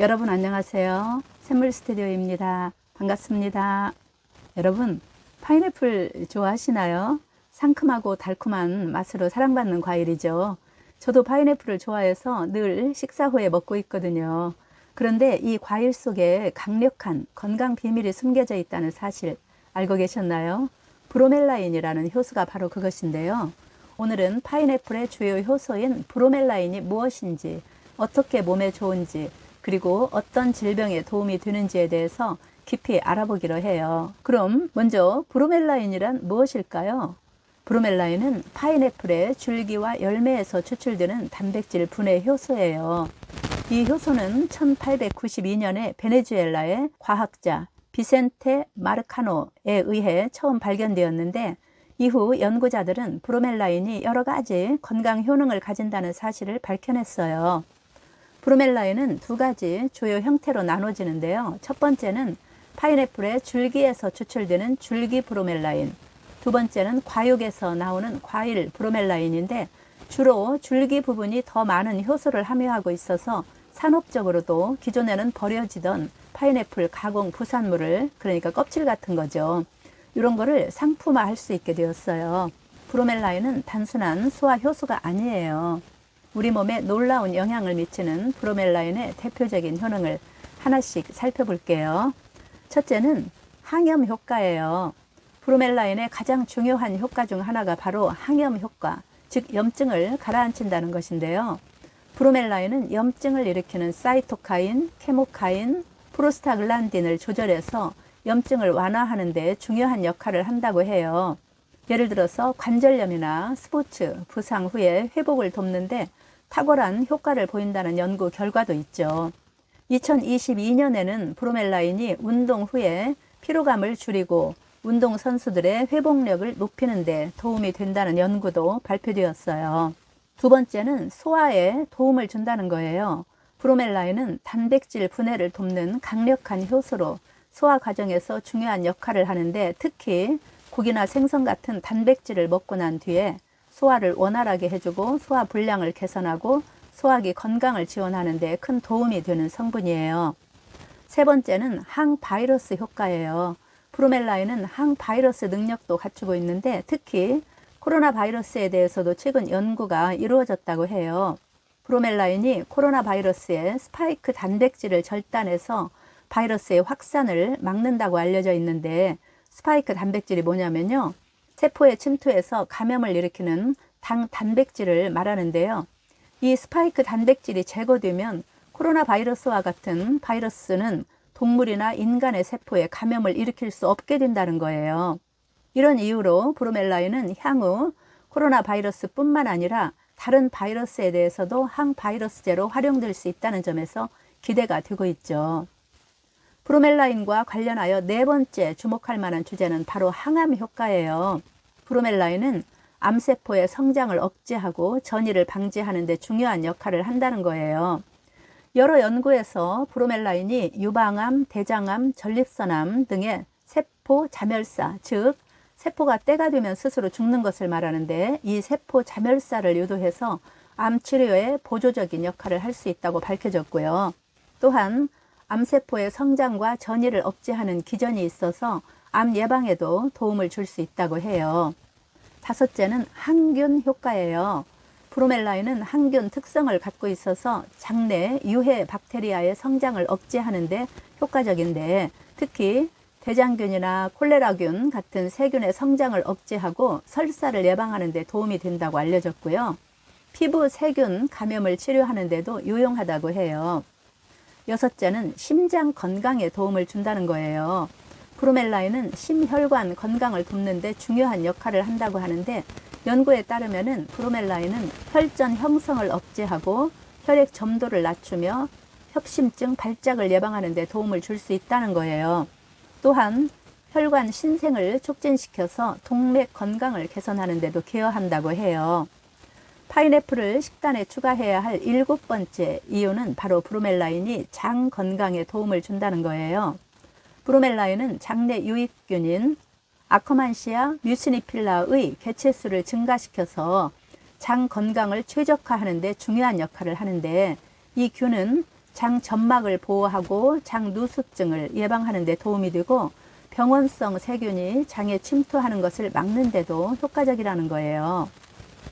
여러분 안녕하세요. 샘물 스튜디오입니다. 반갑습니다. 여러분 파인애플 좋아하시나요? 상큼하고 달콤한 맛으로 사랑받는 과일이죠. 저도 파인애플을 좋아해서 늘 식사 후에 먹고 있거든요. 그런데 이 과일 속에 강력한 건강 비밀이 숨겨져 있다는 사실 알고 계셨나요? 브로멜라인이라는 효소가 바로 그것인데요. 오늘은 파인애플의 주요 효소인 브로멜라인이 무엇인지, 어떻게 몸에 좋은지, 그리고 어떤 질병에 도움이 되는지에 대해서 깊이 알아보기로 해요. 그럼 먼저 브로멜라인이란 무엇일까요? 브로멜라인은 파인애플의 줄기와 열매에서 추출되는 단백질 분해 효소예요. 이 효소는 1892년에 베네수엘라의 과학자 비센테 마르카노에 의해 처음 발견되었는데, 이후 연구자들은 브로멜라인이 여러 가지 건강 효능을 가진다는 사실을 밝혀냈어요. 브로멜라인은 두 가지 주요 형태로 나눠지는데요. 첫 번째는 파인애플의 줄기에서 추출되는 줄기 브로멜라인, 두 번째는 과육에서 나오는 과일 브로멜라인인데, 주로 줄기 부분이 더 많은 효소를 함유하고 있어서 산업적으로도 기존에는 버려지던 파인애플 가공 부산물을, 그러니까 껍질 같은 거죠, 이런 거를 상품화할 수 있게 되었어요. 브로멜라인은 단순한 소화 효소가 아니에요. 우리 몸에 놀라운 영향을 미치는 브로멜라인의 대표적인 효능을 하나씩 살펴볼게요. 첫째는 항염 효과예요. 브로멜라인의 가장 중요한 효과 중 하나가 바로 항염 효과, 즉 염증을 가라앉힌다는 것인데요. 브로멜라인은 염증을 일으키는 사이토카인, 케모카인, 프로스타글란딘을 조절해서 염증을 완화하는 데 중요한 역할을 한다고 해요. 예를 들어서 관절염이나 스포츠, 부상 후에 회복을 돕는데 탁월한 효과를 보인다는 연구 결과도 있죠. 2022년에는 브로멜라인이 운동 후에 피로감을 줄이고 운동선수들의 회복력을 높이는 데 도움이 된다는 연구도 발표되었어요. 두 번째는 소화에 도움을 준다는 거예요. 브로멜라인은 단백질 분해를 돕는 강력한 효소로 소화 과정에서 중요한 역할을 하는데, 특히 고기나 생선 같은 단백질을 먹고 난 뒤에 소화를 원활하게 해주고 소화 불량을 개선하고 소화기 건강을 지원하는 데 큰 도움이 되는 성분이에요. 세 번째는 항바이러스 효과예요. 브로멜라인은 항바이러스 능력도 갖추고 있는데, 특히 코로나 바이러스에 대해서도 최근 연구가 이루어졌다고 해요. 브로멜라인이 코로나 바이러스의 스파이크 단백질을 절단해서 바이러스의 확산을 막는다고 알려져 있는데, 스파이크 단백질이 뭐냐면요, 세포에 침투해서 감염을 일으키는 단백질을 말하는데요. 이 스파이크 단백질이 제거되면 코로나 바이러스와 같은 바이러스는 동물이나 인간의 세포에 감염을 일으킬 수 없게 된다는 거예요. 이런 이유로 브로멜라인은 향후 코로나 바이러스뿐만 아니라 다른 바이러스에 대해서도 항바이러스제로 활용될 수 있다는 점에서 기대가 되고 있죠. 브로멜라인과 관련하여 네 번째 주목할 만한 주제는 바로 항암 효과예요. 브로멜라인은 암세포의 성장을 억제하고 전이를 방지하는 데 중요한 역할을 한다는 거예요. 여러 연구에서 브로멜라인이 유방암, 대장암, 전립선암 등의 세포 자멸사, 즉 세포가 때가 되면 스스로 죽는 것을 말하는데, 이 세포 자멸사를 유도해서 암 치료에 보조적인 역할을 할 수 있다고 밝혀졌고요. 또한 암세포의 성장과 전이를 억제하는 기전이 있어서 암 예방에도 도움을 줄 수 있다고 해요. 다섯째는 항균 효과예요. 브로멜라인은 항균 특성을 갖고 있어서 장내 유해 박테리아의 성장을 억제하는 데 효과적인데, 특히 대장균이나 콜레라균 같은 세균의 성장을 억제하고 설사를 예방하는 데 도움이 된다고 알려졌고요. 피부 세균 감염을 치료하는 데도 유용하다고 해요. 여섯째는 심장 건강에 도움을 준다는 거예요. 브로멜라인은 심혈관 건강을 돕는 데 중요한 역할을 한다고 하는데, 연구에 따르면 브로멜라인은 혈전 형성을 억제하고 혈액 점도를 낮추며 협심증 발작을 예방하는 데 도움을 줄 수 있다는 거예요. 또한 혈관 신생을 촉진시켜서 동맥 건강을 개선하는 데도 기여한다고 해요. 파인애플을 식단에 추가해야 할 일곱 번째 이유는 바로 브로멜라인이 장 건강에 도움을 준다는 거예요. 브로멜라인은 장내 유익균인 아커만시아 뮤시니필라의 개체수를 증가시켜서 장 건강을 최적화하는 데 중요한 역할을 하는데, 이 균은 장 점막을 보호하고 장 누수증을 예방하는 데 도움이 되고 병원성 세균이 장에 침투하는 것을 막는 데도 효과적이라는 거예요.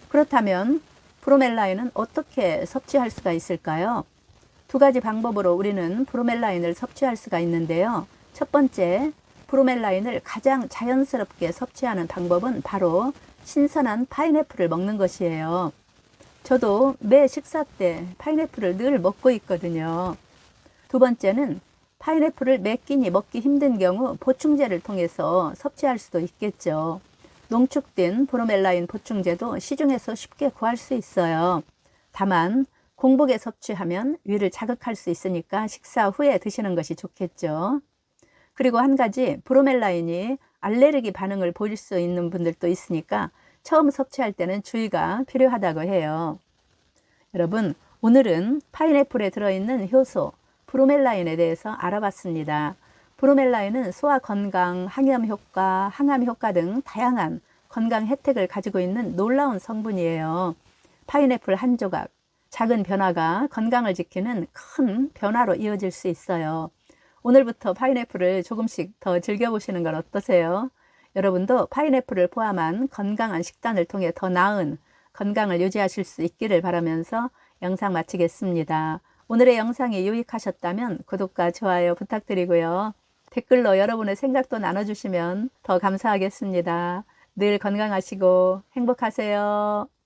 그렇다면 브로멜라인은 어떻게 섭취할 수가 있을까요? 두 가지 방법으로 우리는 브로멜라인을 섭취할 수가 있는데요. 첫 번째, 브로멜라인을 가장 자연스럽게 섭취하는 방법은 바로 신선한 파인애플을 먹는 것이에요. 저도 매 식사 때 파인애플을 늘 먹고 있거든요. 두 번째는 파인애플을 매 끼니 먹기 힘든 경우 보충제를 통해서 섭취할 수도 있겠죠. 농축된 브로멜라인 보충제도 시중에서 쉽게 구할 수 있어요. 다만 공복에 섭취하면 위를 자극할 수 있으니까 식사 후에 드시는 것이 좋겠죠. 그리고 한 가지, 브로멜라인이 알레르기 반응을 보일 수 있는 분들도 있으니까 처음 섭취할 때는 주의가 필요하다고 해요. 여러분, 오늘은 파인애플에 들어있는 효소 브로멜라인에 대해서 알아봤습니다. 브로멜라인은 소화 건강, 항염 효과, 항암 효과 등 다양한 건강 혜택을 가지고 있는 놀라운 성분이에요. 파인애플 한 조각, 작은 변화가 건강을 지키는 큰 변화로 이어질 수 있어요. 오늘부터 파인애플을 조금씩 더 즐겨보시는 건 어떠세요? 여러분도 파인애플을 포함한 건강한 식단을 통해 더 나은 건강을 유지하실 수 있기를 바라면서 영상 마치겠습니다. 오늘의 영상이 유익하셨다면 구독과 좋아요 부탁드리고요. 댓글로 여러분의 생각도 나눠주시면 더 감사하겠습니다. 늘 건강하시고 행복하세요.